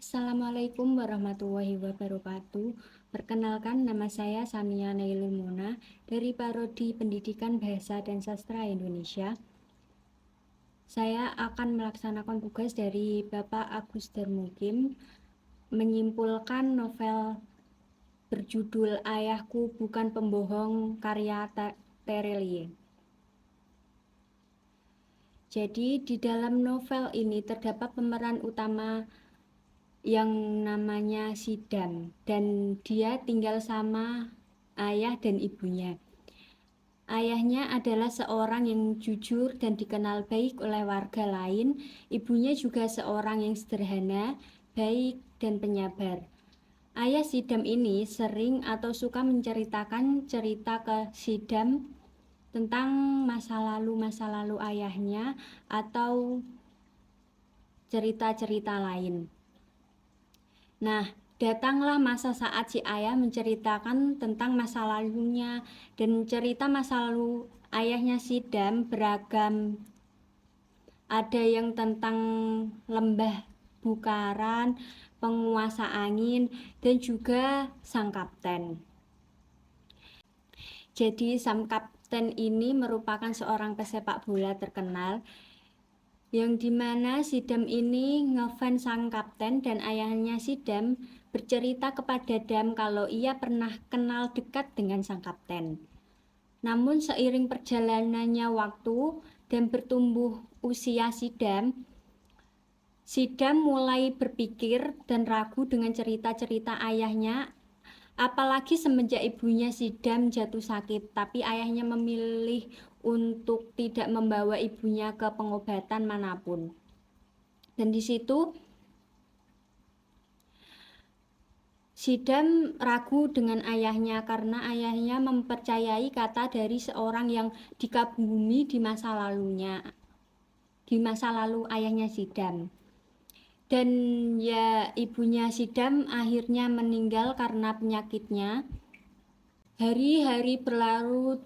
Assalamualaikum warahmatullahi wabarakatuh. Perkenalkan, nama saya Sania Nailul Muna dari Prodi Pendidikan Bahasa dan Sastra Indonesia. Saya akan melaksanakan tugas dari Bapak Agus Darmukim menyimpulkan novel berjudul Ayahku Bukan Pembohong karya Terelie. Jadi di dalam novel ini terdapat pemeran utama yang namanya Sidam, dan dia tinggal sama ayah dan ibunya. Ayahnya adalah seorang yang jujur dan dikenal baik oleh warga lain. Ibunya juga seorang yang sederhana, baik, dan penyabar. Ayah Sidam ini sering atau suka menceritakan cerita ke Sidam tentang masa lalu ayahnya atau cerita-cerita lain. Nah, datanglah masa saat si ayah menceritakan tentang masa lalunya, dan cerita masa lalu ayahnya Sidam beragam. Ada yang tentang lembah Bukaran, penguasa angin, dan juga sang kapten. Jadi sang kapten ini merupakan seorang pesepak bola terkenal, yang dimana Sidam ini ngefans sang kapten, dan ayahnya Sidam bercerita kepada Dam kalau ia pernah kenal dekat dengan sang kapten. Namun seiring perjalanannya waktu dan bertumbuh usia Sidam mulai berpikir dan ragu dengan cerita-cerita ayahnya, apalagi semenjak ibunya Sidam jatuh sakit, tapi ayahnya memilih untuk tidak membawa ibunya ke pengobatan manapun. Dan di situ Sidam ragu dengan ayahnya karena ayahnya mempercayai kata dari seorang yang dikagumi di masa lalu ayahnya Sidam. Dan ya, ibunya Sidam akhirnya meninggal karena penyakitnya. Hari-hari berlalu,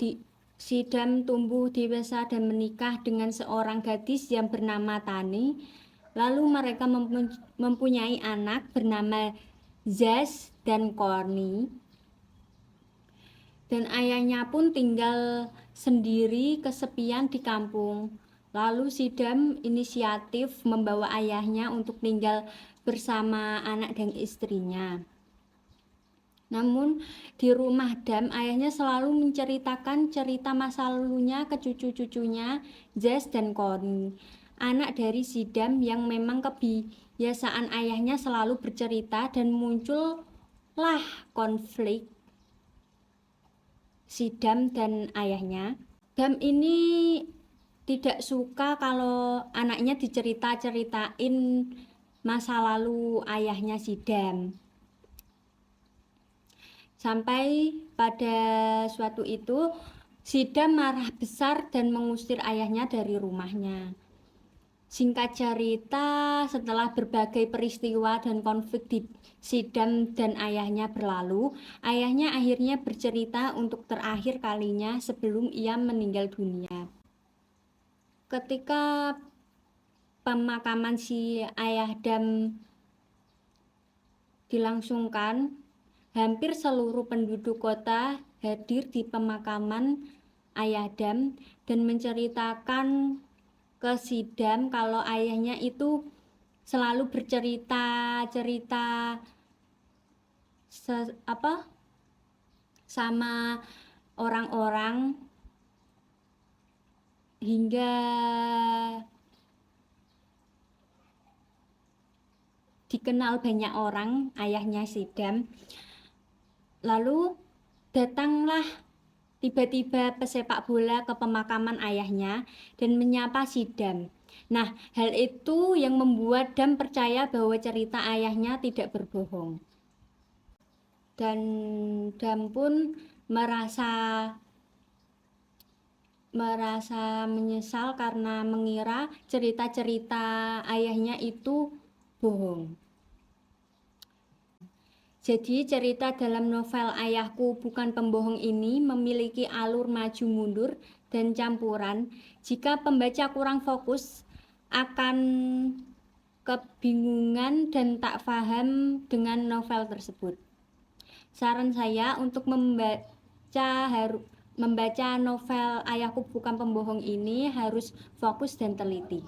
Sidam tumbuh dewasa dan menikah dengan seorang gadis yang bernama Tani. Lalu mereka mempunyai anak bernama Zaz dan Korni. Dan ayahnya pun tinggal sendiri kesepian di kampung. Lalu Sidam inisiatif membawa ayahnya untuk tinggal bersama anak dan istrinya. Namun di rumah Dam, ayahnya selalu menceritakan cerita masa lalunya ke cucu-cucunya Zaz dan Korni, anak dari Sidam yang memang kebiasaan ayahnya selalu bercerita, dan muncullah konflik Sidam dan ayahnya. Dam ini tidak suka kalau anaknya dicerita-ceritain masa lalu ayahnya Sidam. Sampai pada suatu itu Sidam marah besar dan mengusir ayahnya dari rumahnya. Singkat cerita, setelah berbagai peristiwa dan konflik di Sidam dan ayahnya berlalu, ayahnya akhirnya bercerita untuk terakhir kalinya sebelum ia meninggal dunia. Ketika pemakaman si ayah Dam dilangsungkan, hampir seluruh penduduk kota hadir di pemakaman ayah Dam dan menceritakan ke Sidam kalau ayahnya itu selalu bercerita-cerita sama orang-orang hingga dikenal banyak orang ayahnya Sidam. Lalu datanglah tiba-tiba pesepak bola ke pemakaman ayahnya dan menyapa Sidam. Nah, hal itu yang membuat Dam percaya bahwa cerita ayahnya tidak berbohong. Dan Dam pun merasa menyesal karena mengira cerita-cerita ayahnya itu bohong. Jadi cerita dalam novel Ayahku Bukan Pembohong ini memiliki alur maju mundur dan campuran. Jika pembaca kurang fokus akan kebingungan dan tak paham dengan novel tersebut. Saran saya untuk membaca novel Ayahku Bukan Pembohong ini harus fokus dan teliti.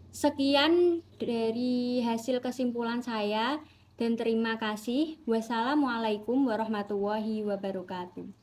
Sekian dari hasil kesimpulan saya dan terima kasih. Wassalamualaikum warahmatullahi wabarakatuh.